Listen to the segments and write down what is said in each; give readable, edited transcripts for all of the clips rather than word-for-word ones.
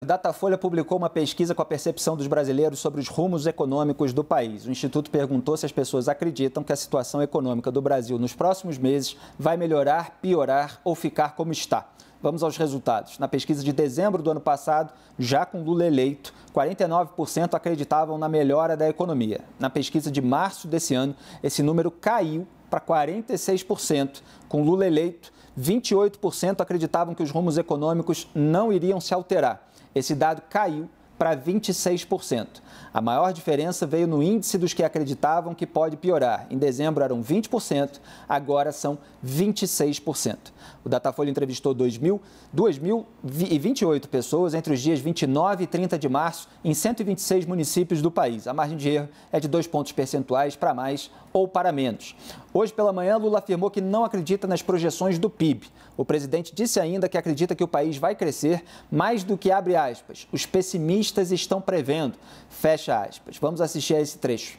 O Datafolha publicou uma pesquisa com a percepção dos brasileiros sobre os rumos econômicos do país. O Instituto perguntou se as pessoas acreditam que a situação econômica do Brasil nos próximos meses vai melhorar, piorar ou ficar como está. Vamos aos resultados. Na pesquisa de dezembro do ano passado, já com Lula eleito, 49% acreditavam na melhora da economia. Na pesquisa de março desse ano, esse número caiu para 46%. Com Lula eleito, 28% acreditavam que os rumos econômicos não iriam se alterar. Esse dado caiu para 26%. A maior diferença veio no índice dos que acreditavam que pode piorar. Em dezembro eram 20%, agora são 26%. O Datafolha entrevistou 2.028 pessoas entre os dias 29 e 30 de março em 126 municípios do país. A margem de erro é de 2 pontos percentuais para mais ou para menos. Hoje pela manhã, Lula afirmou que não acredita nas projeções do PIB. O presidente disse ainda que acredita que o país vai crescer mais do que, abre aspas, os pessimistas estão prevendo, fecha aspas. Vamos assistir a esse trecho.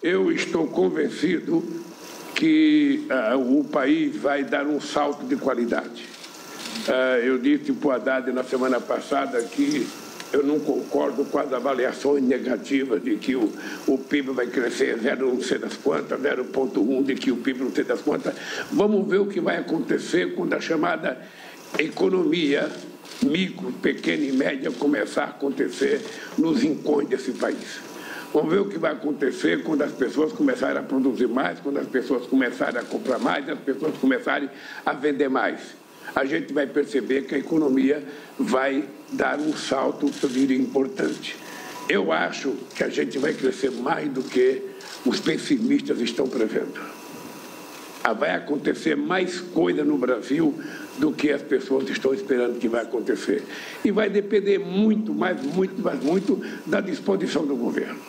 Eu estou convencido que o país vai dar um salto de qualidade. Eu disse para o Haddad na semana passada que eu não concordo com as avaliações negativas de que o PIB vai crescer 0 não sei das quantas, 0,1, de que o PIB não sei das quantas. Vamos ver o que vai acontecer quando a chamada economia micro, pequena e média começar a acontecer nos rincões desse país. Vamos ver o que vai acontecer quando as pessoas começarem a produzir mais, quando as pessoas começarem a comprar mais, as pessoas começarem a vender mais. A gente vai perceber que a economia vai dar um salto, eu diria, importante. Eu acho que a gente vai crescer mais do que os pessimistas estão prevendo. Vai acontecer mais coisa no Brasil do que as pessoas estão esperando que vai acontecer. E vai depender muito da disposição do governo.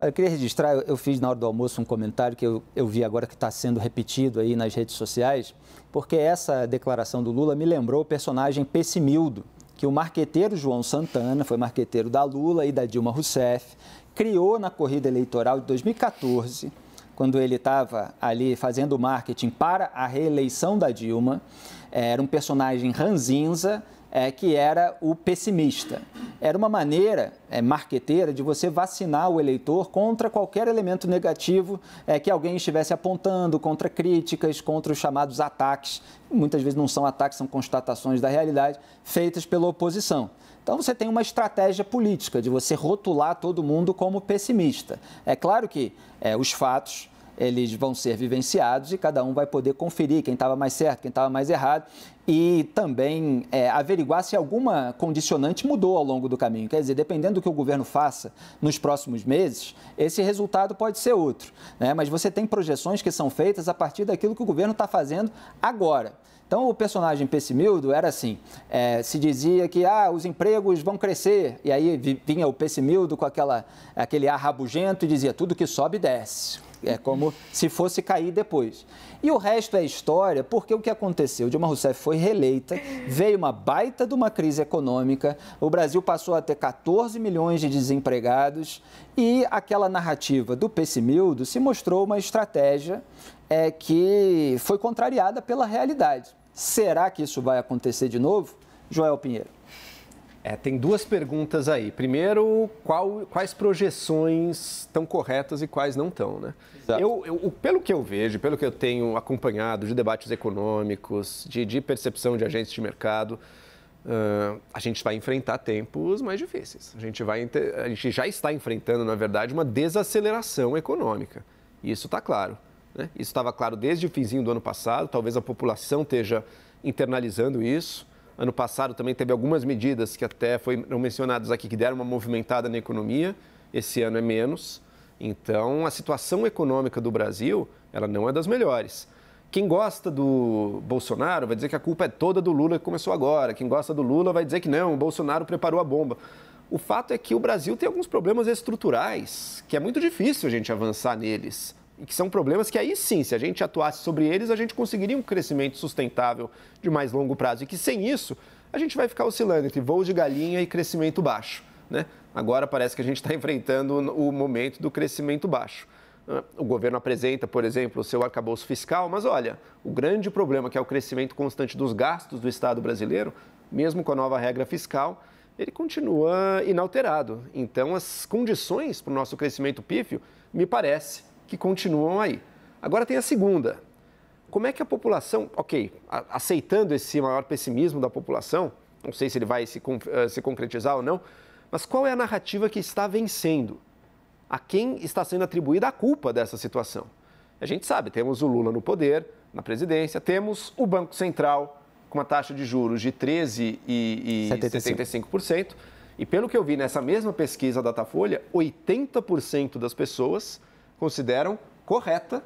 Eu queria registrar, eu fiz na hora do almoço um comentário que eu vi agora que está sendo repetido aí nas redes sociais, porque essa declaração do Lula me lembrou o personagem Pessimildo, que o marqueteiro João Santana, foi marqueteiro da Lula e da Dilma Rousseff, criou na corrida eleitoral de 2014, quando ele estava ali fazendo marketing para a reeleição da Dilma. Era um personagem ranzinza, que era o pessimista. Era uma maneira marqueteira de você vacinar o eleitor contra qualquer elemento negativo que alguém estivesse apontando, contra críticas, contra os chamados ataques. Muitas vezes não são ataques, são constatações da realidade feitas pela oposição. Então, você tem uma estratégia política de você rotular todo mundo como pessimista. É claro que os fatos eles vão ser vivenciados e cada um vai poder conferir quem estava mais certo, quem estava mais errado e também averiguar se alguma condicionante mudou ao longo do caminho. Quer dizer, dependendo do que o governo faça nos próximos meses, esse resultado pode ser outro, né? Mas você tem projeções que são feitas a partir daquilo que o governo está fazendo agora. Então, o personagem Pessimildo era assim, se dizia que os empregos vão crescer, e aí vinha o Pessimildo com aquele ar rabugento e dizia tudo que sobe desce. É como se fosse cair depois. E o resto é história, porque o que aconteceu? Dilma Rousseff foi reeleita, veio uma baita de uma crise econômica, o Brasil passou a ter 14 milhões de desempregados e aquela narrativa do Pessimildo se mostrou uma estratégia que foi contrariada pela realidade. Será que isso vai acontecer de novo? Joel Pinheiro. Tem duas perguntas aí. Primeiro, quais projeções estão corretas e quais não estão, né? Pelo que eu vejo, pelo que eu tenho acompanhado de debates econômicos, de percepção de agentes de mercado, a gente vai enfrentar tempos mais difíceis. A gente já está enfrentando, na verdade, uma desaceleração econômica. E isso está claro, né? Isso estava claro desde o finzinho do ano passado, talvez a população esteja internalizando isso. Ano passado também teve algumas medidas que até foram mencionadas aqui, que deram uma movimentada na economia. Esse ano é menos. Então, a situação econômica do Brasil, ela não é das melhores. Quem gosta do Bolsonaro vai dizer que a culpa é toda do Lula que começou agora. Quem gosta do Lula vai dizer que não, o Bolsonaro preparou a bomba. O fato é que o Brasil tem alguns problemas estruturais, que é muito difícil a gente avançar neles. E que são problemas que aí sim, se a gente atuasse sobre eles, a gente conseguiria um crescimento sustentável de mais longo prazo. E que sem isso, a gente vai ficar oscilando entre voos de galinha e crescimento baixo, né? Agora parece que a gente está enfrentando o momento do crescimento baixo. O governo apresenta, por exemplo, o seu arcabouço fiscal, mas olha, o grande problema que é o crescimento constante dos gastos do Estado brasileiro mesmo com a nova regra fiscal, ele continua inalterado. Então, as condições para o nosso crescimento pífio, me parece que continuam aí. Agora tem a segunda. Como é que a população, aceitando esse maior pessimismo da população, não sei se ele vai se concretizar ou não, mas qual é a narrativa que está vencendo? A quem está sendo atribuída a culpa dessa situação? A gente sabe, temos o Lula no poder, na presidência, temos o Banco Central com uma taxa de juros de 13,75%. E pelo que eu vi nessa mesma pesquisa Datafolha, 80% das pessoas consideram correta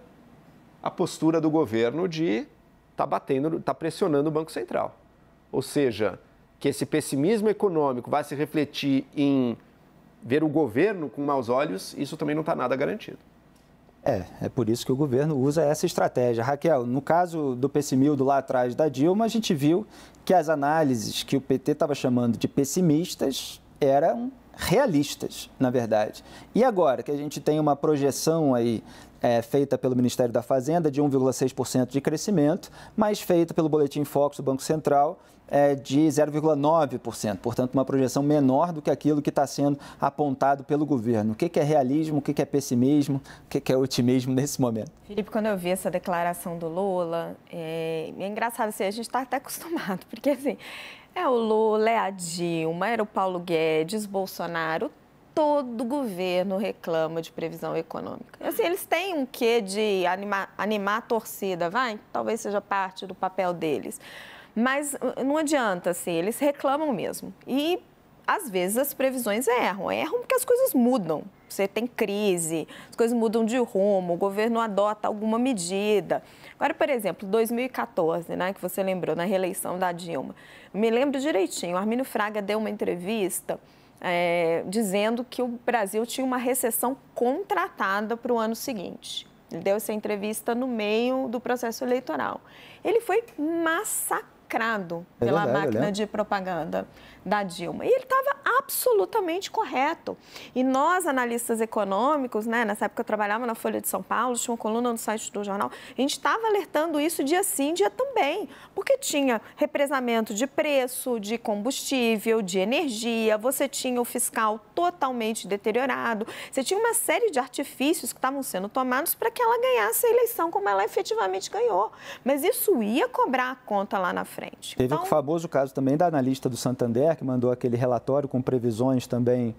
a postura do governo de estar pressionando o Banco Central. Ou seja, que esse pessimismo econômico vai se refletir em ver o governo com maus olhos, isso também não está nada garantido. É por isso que o governo usa essa estratégia. Raquel, no caso do pessimildo lá atrás da Dilma, a gente viu que as análises que o PT estava chamando de pessimistas eram realistas, na verdade. E agora que a gente tem uma projeção aí feita pelo Ministério da Fazenda de 1,6% de crescimento, mas feita pelo Boletim Focus do Banco Central de 0,9%, portanto, uma projeção menor do que aquilo que está sendo apontado pelo governo. O que é realismo, o que é pessimismo, o que é otimismo nesse momento? Felipe, quando eu vi essa declaração do Lula, é engraçado, assim, a gente está até acostumado, porque assim, é o Lula, é a Dilma, era o Paulo Guedes, Bolsonaro, todo governo reclama de previsão econômica. Assim, eles têm um quê de animar a torcida, talvez seja parte do papel deles. Mas não adianta, assim, eles reclamam mesmo. E, às vezes, as previsões erram. Erram porque as coisas mudam. Você tem crise, as coisas mudam de rumo, o governo adota alguma medida. Agora, por exemplo, 2014, né, que você lembrou, na reeleição da Dilma. Eu me lembro direitinho, o Armínio Fraga deu uma entrevista dizendo que o Brasil tinha uma recessão contratada para o ano seguinte. Ele deu essa entrevista no meio do processo eleitoral. Ele foi massacrado pela máquina de propaganda da Dilma. E ele estava absolutamente correto. E nós, analistas econômicos, né, nessa época eu trabalhava na Folha de São Paulo, tinha uma coluna no site do jornal, a gente estava alertando isso dia sim, dia também, porque tinha represamento de preço, de combustível, de energia, você tinha o fiscal totalmente deteriorado, você tinha uma série de artifícios que estavam sendo tomados para que ela ganhasse a eleição como ela efetivamente ganhou. Mas isso ia cobrar a conta lá na frente. Teve o famoso caso também da analista do Santander, que mandou aquele relatório com previsões também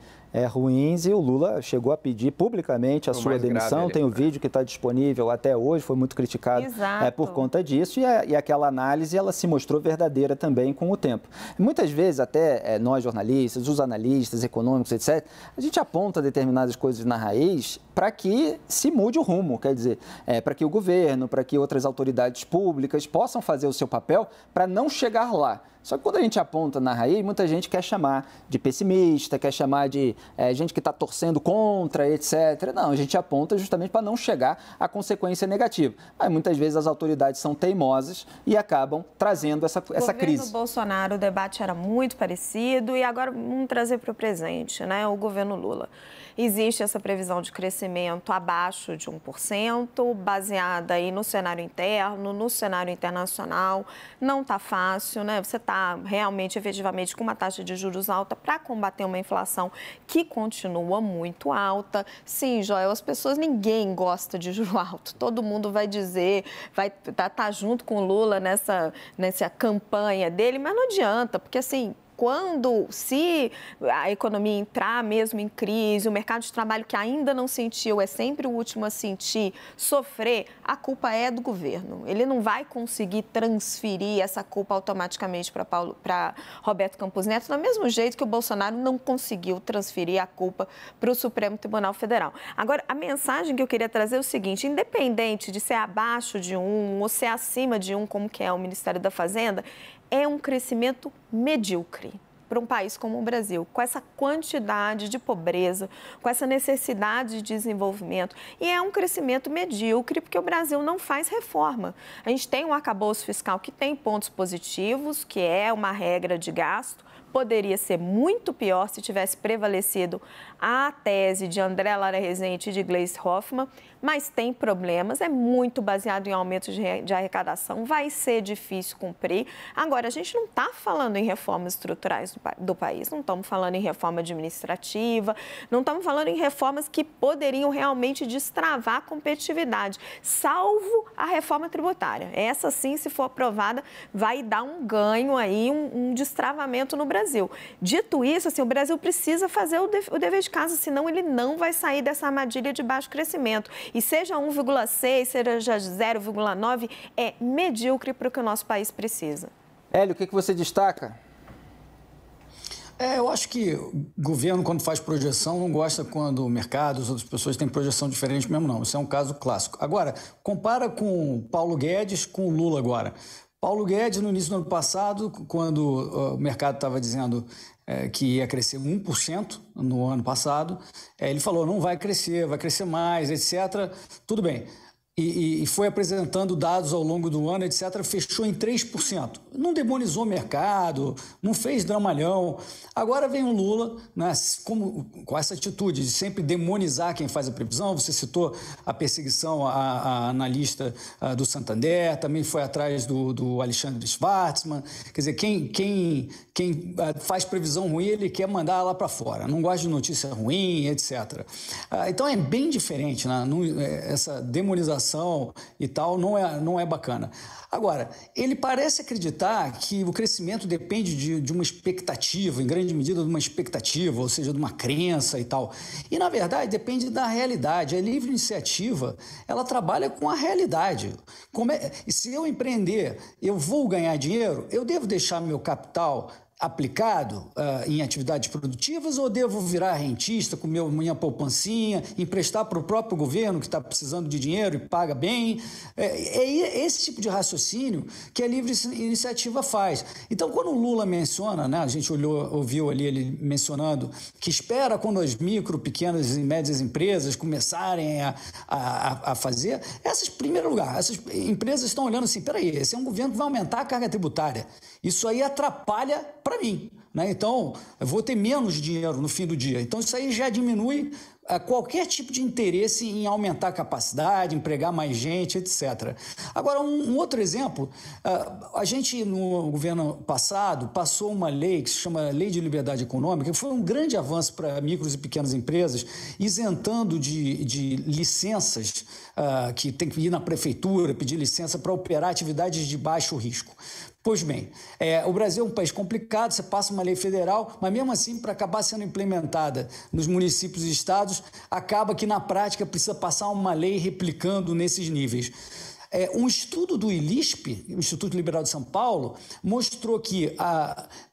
ruins, e o Lula chegou a pedir publicamente a sua demissão. Tem o vídeo que está disponível até hoje, foi muito criticado por conta disso, e aquela análise ela se mostrou verdadeira também com o tempo. Muitas vezes, até nós jornalistas, os analistas econômicos, etc., a gente aponta determinadas coisas na raiz para que se mude o rumo, quer dizer, para que o governo, para que outras autoridades públicas possam fazer o seu papel para não chegar lá. Só que quando a gente aponta na raiz, muita gente quer chamar de pessimista, quer chamar de gente que está torcendo contra, etc. Não, a gente aponta justamente para não chegar à consequência negativa. Mas muitas vezes as autoridades são teimosas e acabam trazendo essa crise. No Bolsonaro o debate era muito parecido e agora vamos trazer para o presente, né? O governo Lula. Existe essa previsão de crescimento abaixo de 1%, baseada aí no cenário interno, no cenário internacional. Não está fácil, né? Você está realmente, efetivamente, com uma taxa de juros alta para combater uma inflação que continua muito alta. Sim, Joel, ninguém gosta de juro alto. Todo mundo vai dizer, vai estar junto com o Lula nessa campanha dele, mas não adianta, porque assim, se a economia entrar mesmo em crise, o mercado de trabalho que ainda não sentiu, é sempre o último a sentir, sofrer, a culpa é do governo. Ele não vai conseguir transferir essa culpa automaticamente para Roberto Campos Neto, do mesmo jeito que o Bolsonaro não conseguiu transferir a culpa para o Supremo Tribunal Federal. Agora, a mensagem que eu queria trazer é o seguinte: independente de ser abaixo de 1 ou ser acima de 1, como que é o Ministério da Fazenda, é um crescimento medíocre para um país como o Brasil, com essa quantidade de pobreza, com essa necessidade de desenvolvimento. E é um crescimento medíocre porque o Brasil não faz reforma. A gente tem um arcabouço fiscal que tem pontos positivos, que é uma regra de gasto, poderia ser muito pior se tivesse prevalecido a tese de André Lara Rezende e de Gleisi Hoffmann, mas tem problemas, é muito baseado em aumento de arrecadação, vai ser difícil cumprir. Agora, a gente não está falando em reformas estruturais do país, não estamos falando em reforma administrativa, não estamos falando em reformas que poderiam realmente destravar a competitividade, salvo a reforma tributária. Essa sim, se for aprovada, vai dar um ganho aí, um destravamento no Brasil. Dito isso, assim, o Brasil precisa fazer o dever de casa, senão ele não vai sair dessa armadilha de baixo crescimento. E seja 1,6, seja 0,9, é medíocre para o que o nosso país precisa. Hélio, o que você destaca? Eu acho que o governo, quando faz projeção, não gosta quando o mercado, as outras pessoas têm projeção diferente mesmo, não. Isso é um caso clássico. Agora, compara com Paulo Guedes com o Lula agora. Paulo Guedes, no início do ano passado, quando o mercado estava dizendo que ia crescer 1% no ano passado, ele falou, não vai crescer mais, etc. Tudo bem. E foi apresentando dados ao longo do ano, etc., fechou em 3%. Não demonizou o mercado, não fez dramalhão. Agora vem o Lula, né, com essa atitude de sempre demonizar quem faz a previsão. Você citou a perseguição à analista do Santander, também foi atrás do Alexandre Schwartzman. Quer dizer, quem faz previsão ruim, ele quer mandar lá para fora. Não gosta de notícia ruim, etc. Então é bem diferente, né? Essa demonização e tal não é bacana. Agora, ele parece acreditar que o crescimento depende de uma expectativa, em grande medida de uma expectativa, ou seja, de uma crença e tal. E, na verdade, depende da realidade. A livre iniciativa, ela trabalha com a realidade. E se eu empreender, eu vou ganhar dinheiro, eu devo deixar meu capital aplicado em atividades produtivas ou devo virar rentista com minha poupancinha, emprestar para o próprio governo que está precisando de dinheiro e paga bem? É esse tipo de raciocínio que a livre iniciativa faz. Então, quando o Lula menciona, né, a gente ouviu ali ele mencionando que espera quando as micro, pequenas e médias empresas começarem a fazer, em primeiro lugar, essas empresas estão olhando assim, peraí, esse é um governo que vai aumentar a carga tributária. Isso aí atrapalha para mim, né? Então, eu vou ter menos dinheiro no fim do dia. Então, isso aí já diminui qualquer tipo de interesse em aumentar a capacidade, empregar mais gente, etc. Agora, um outro exemplo, a gente, no governo passado, passou uma lei que se chama Lei de Liberdade Econômica, que foi um grande avanço para micros e pequenas empresas, isentando de licenças, que tem que ir na prefeitura, pedir licença para operar atividades de baixo risco. Pois bem, o Brasil é um país complicado, você passa uma lei federal, mas mesmo assim, para acabar sendo implementada nos municípios e estados, acaba que na prática precisa passar uma lei replicando nesses níveis. Um estudo do ILISP, o Instituto Liberal de São Paulo, mostrou que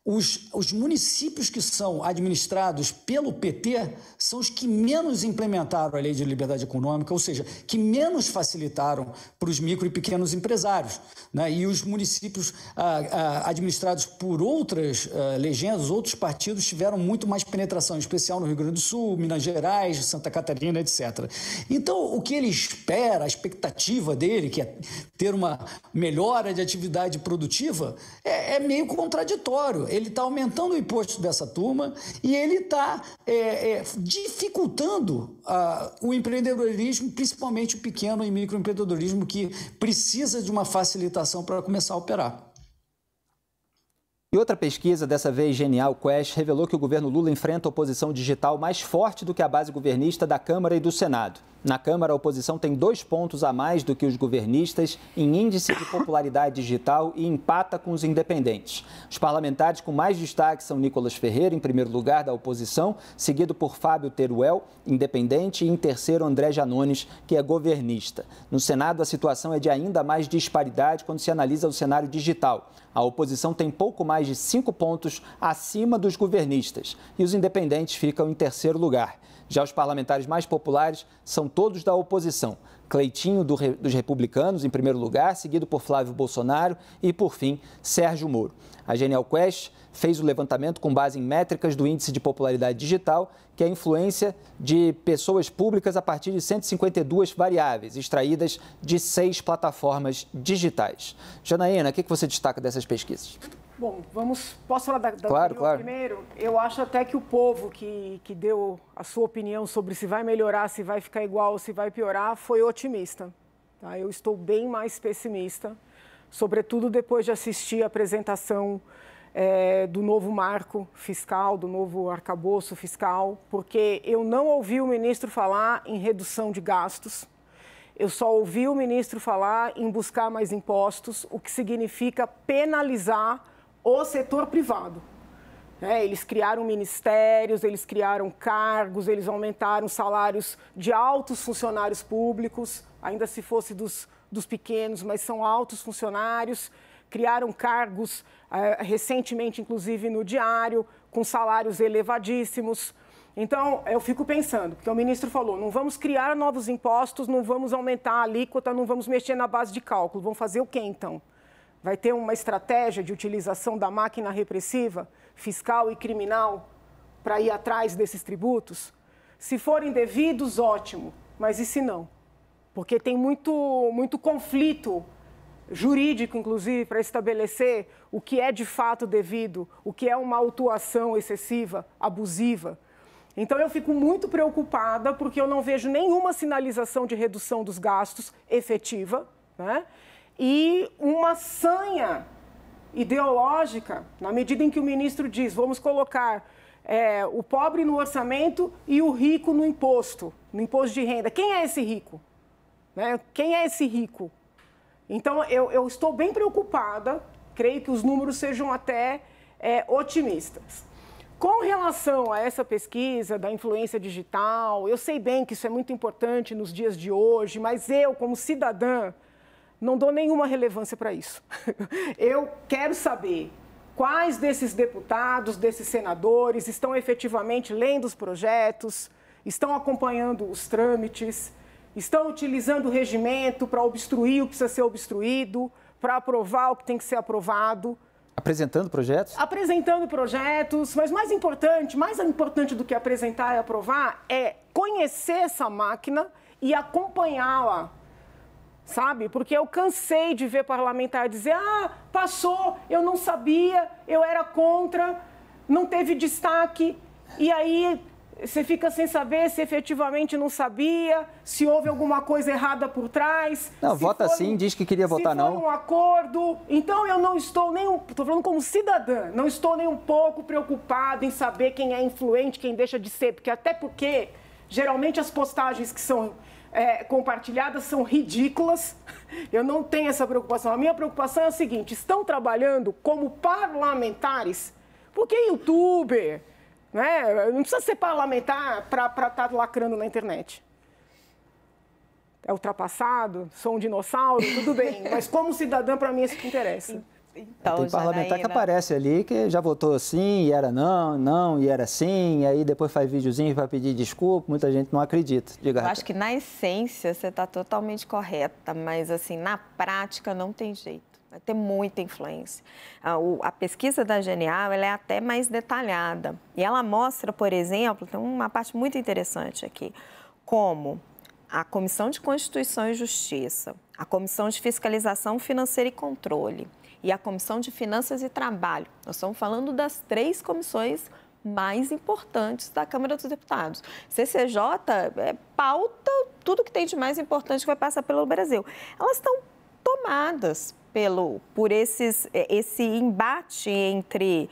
os municípios que são administrados pelo PT são os que menos implementaram a Lei de Liberdade Econômica, ou seja, que menos facilitaram para os micro e pequenos empresários, né? E os municípios administrados por outras legendas, outros partidos, tiveram muito mais penetração, em especial no Rio Grande do Sul, Minas Gerais, Santa Catarina, etc. Então, o que ele espera, a expectativa dele, que é ter uma melhora de atividade produtiva, é meio contraditório. Ele está aumentando o imposto dessa turma e ele está dificultando o empreendedorismo, principalmente o pequeno e microempreendedorismo, que precisa de uma facilitação para começar a operar. E outra pesquisa, dessa vez Genial Quest, revelou que o governo Lula enfrenta a oposição digital mais forte do que a base governista da Câmara e do Senado. Na Câmara, a oposição tem 2 pontos a mais do que os governistas em índice de popularidade digital e empata com os independentes. Os parlamentares com mais destaque são Nicolas Ferreira, em primeiro lugar da oposição, seguido por Fábio Teruel, independente, e em terceiro André Janones, que é governista. No Senado, a situação é de ainda mais disparidade quando se analisa o cenário digital. A oposição tem pouco mais de 5 pontos acima dos governistas e os independentes ficam em terceiro lugar. Já os parlamentares mais populares são todos da oposição. Cleitinho, dos republicanos, em primeiro lugar, seguido por Flávio Bolsonaro e, por fim, Sérgio Moro. A Genial Quest fez o levantamento com base em métricas do Índice de Popularidade Digital, que é a influência de pessoas públicas a partir de 152 variáveis, extraídas de 6 plataformas digitais. Janaína, o que você destaca dessas pesquisas? Bom, posso falar da claro. Primeiro? Eu acho até que o povo que deu a sua opinião sobre se vai melhorar, se vai ficar igual, se vai piorar, foi otimista. Tá? Eu estou bem mais pessimista, sobretudo depois de assistir a apresentação do novo marco fiscal, do novo arcabouço fiscal, porque eu não ouvi o ministro falar em redução de gastos. Eu só ouvi o ministro falar em buscar mais impostos, o que significa penalizar o setor privado. Eles criaram ministérios, eles criaram cargos, eles aumentaram salários de altos funcionários públicos, ainda se fosse dos pequenos, mas são altos funcionários. Criaram cargos, recentemente, inclusive, no Diário, com salários elevadíssimos. Então, eu fico pensando, porque o ministro falou, não vamos criar novos impostos, não vamos aumentar a alíquota, não vamos mexer na base de cálculo. Vamos fazer o quê, então? Vai ter uma estratégia de utilização da máquina repressiva, fiscal e criminal, para ir atrás desses tributos? Se forem devidos, ótimo, mas e se não? Porque tem muito conflito jurídico, inclusive, para estabelecer o que é de fato devido, o que é uma autuação excessiva, abusiva. Então, eu fico muito preocupada porque eu não vejo nenhuma sinalização de redução dos gastos efetiva, né? E uma sanha ideológica, na medida em que o ministro diz, vamos colocar o pobre no orçamento e o rico no imposto de renda. Quem é esse rico? Né? Quem é esse rico? Então, eu estou bem preocupada, creio que os números sejam até otimistas. Com relação a essa pesquisa da influência digital, eu sei bem que isso é muito importante nos dias de hoje, mas eu, como cidadã, não dou nenhuma relevância para isso. Eu quero saber quais desses deputados, desses senadores estão efetivamente lendo os projetos, estão acompanhando os trâmites, estão utilizando o regimento para obstruir o que precisa ser obstruído, para aprovar o que tem que ser aprovado. Apresentando projetos? Apresentando projetos, mas mais importante do que apresentar e aprovar é conhecer essa máquina e acompanhá-la. Sabe? Porque eu cansei de ver parlamentar dizer, passou, eu não sabia, eu era contra, não teve destaque, e aí você fica sem saber se efetivamente não sabia, se houve alguma coisa errada por trás. Não, vota sim, diz que queria votar não. Se for um acordo. Então, eu não estou estou falando como cidadã, não estou nem um pouco preocupada em saber quem é influente, quem deixa de ser, até porque, geralmente, as postagens que são compartilhadas são ridículas. Eu não tenho essa preocupação. A minha preocupação é a seguinte, estão trabalhando como parlamentares, porque youtuber, né? Não precisa ser parlamentar para estar lacrando na internet. É ultrapassado, sou um dinossauro, tudo bem, mas como cidadã, para mim, é isso que interessa. Então, tem parlamentar que aparece ali que já votou sim, e era não, e era sim, e aí depois faz videozinho para pedir desculpa, muita gente não acredita. Diga, eu acho que na essência você está totalmente correta, mas assim, na prática não tem jeito. Vai ter muita influência. A pesquisa da Genial, ela é até mais detalhada. E ela mostra, por exemplo, tem uma parte muito interessante aqui, como a Comissão de Constituição e Justiça, a Comissão de Fiscalização Financeira e Controle e a Comissão de Finanças e Trabalho. Nós estamos falando das 3 comissões mais importantes da Câmara dos Deputados. CCJ pauta tudo que tem de mais importante que vai passar pelo Brasil. Elas estão tomadas por esse embate entre,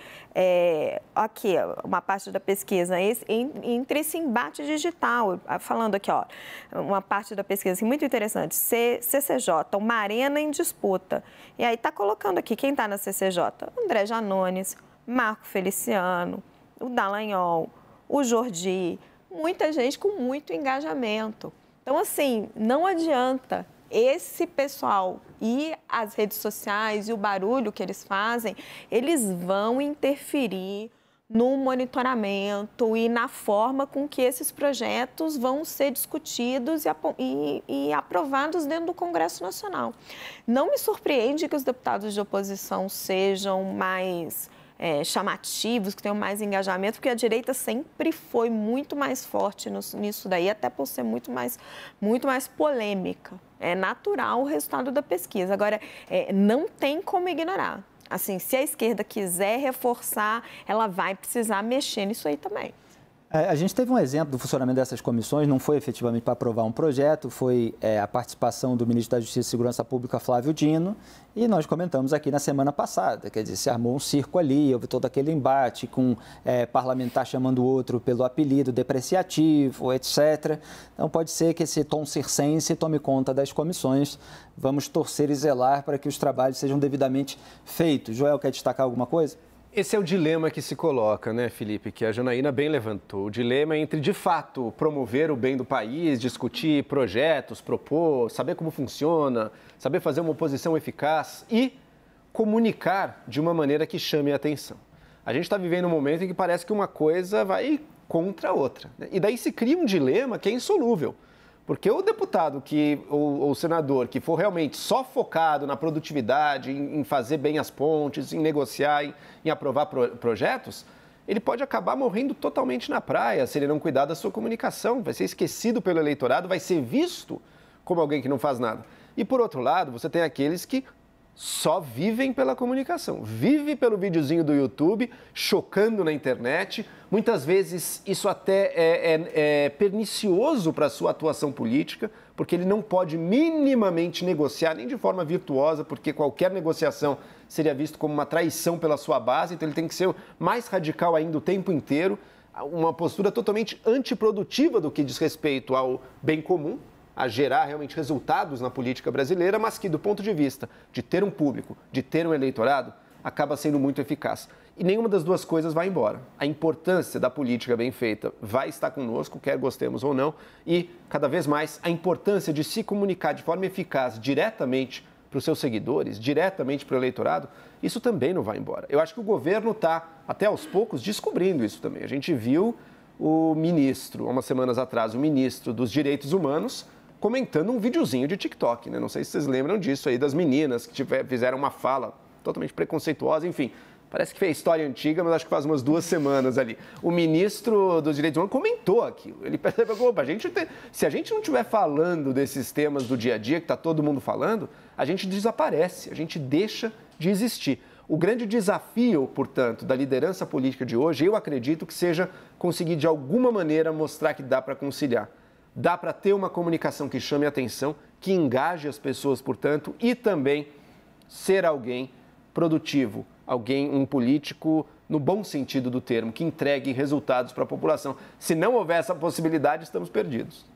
aqui, uma parte da pesquisa, entre esse embate digital. Falando aqui, ó, uma parte da pesquisa assim, muito interessante, CCJ, uma arena em disputa. E aí está colocando aqui, quem está na CCJ? André Janones, Marco Feliciano, o Dallagnol, o Jordi, muita gente com muito engajamento. Então, assim, não adianta esse pessoal e as redes sociais e o barulho que eles fazem, eles vão interferir no monitoramento e na forma com que esses projetos vão ser discutidos e aprovados dentro do Congresso Nacional. Não me surpreende que os deputados de oposição sejam mais chamativos, que tenham mais engajamento, porque a direita sempre foi muito mais forte nisso daí, até por ser muito mais polêmica. É natural o resultado da pesquisa. Agora, não tem como ignorar. assim, se a esquerda quiser reforçar, ela vai precisar mexer nisso aí também. A gente teve um exemplo do funcionamento dessas comissões, não foi efetivamente para aprovar um projeto, foi a participação do ministro da Justiça e Segurança Pública, Flávio Dino, e nós comentamos aqui na semana passada, quer dizer, se armou um circo ali, houve todo aquele embate com parlamentar chamando o outro pelo apelido depreciativo, etc. Então pode ser que esse tom circense tome conta das comissões, vamos torcer e zelar para que os trabalhos sejam devidamente feitos. Joel, quer destacar alguma coisa? Esse é o dilema que se coloca, né, Felipe, que a Janaína bem levantou. O dilema entre, de fato, promover o bem do país, discutir projetos, propor, saber como funciona, saber fazer uma oposição eficaz e comunicar de uma maneira que chame a atenção. A gente está vivendo um momento em que parece que uma coisa vai contra a outra, né? E daí se cria um dilema que é insolúvel. Porque o deputado ou o senador que for realmente só focado na produtividade, em fazer bem as pontes, em negociar, em aprovar projetos, ele pode acabar morrendo totalmente na praia se ele não cuidar da sua comunicação. Vai ser esquecido pelo eleitorado, vai ser visto como alguém que não faz nada. E, por outro lado, você tem aqueles que só vivem pela comunicação, vive pelo videozinho do YouTube, chocando na internet. Muitas vezes isso até é pernicioso para a sua atuação política, porque ele não pode minimamente negociar, nem de forma virtuosa, porque qualquer negociação seria visto como uma traição pela sua base, então ele tem que ser mais radical ainda o tempo inteiro, uma postura totalmente antiprodutiva do que diz respeito ao bem comum, a gerar realmente resultados na política brasileira, mas que, do ponto de vista de ter um público, de ter um eleitorado, acaba sendo muito eficaz. E nenhuma das duas coisas vai embora. A importância da política bem feita vai estar conosco, quer gostemos ou não, e, cada vez mais, a importância de se comunicar de forma eficaz diretamente para os seus seguidores, diretamente para o eleitorado, isso também não vai embora. Eu acho que o governo está, até aos poucos, descobrindo isso também. A gente viu o ministro, há umas semanas atrás, o ministro dos Direitos Humanos, comentando um videozinho de TikTok, né? Não sei se vocês lembram disso aí, das meninas que fizeram uma fala totalmente preconceituosa, enfim. Parece que foi história antiga, mas acho que faz umas 2 semanas ali. O ministro dos Direitos Humanos comentou aquilo. Ele percebeu que, se a gente não estiver falando desses temas do dia a dia, que está todo mundo falando, a gente desaparece, a gente deixa de existir. O grande desafio, portanto, da liderança política de hoje, eu acredito que seja conseguir, de alguma maneira, mostrar que dá para conciliar. Dá para ter uma comunicação que chame a atenção, que engaje as pessoas, portanto, e também ser alguém produtivo, um político no bom sentido do termo, que entregue resultados para a população. Se não houver essa possibilidade, estamos perdidos.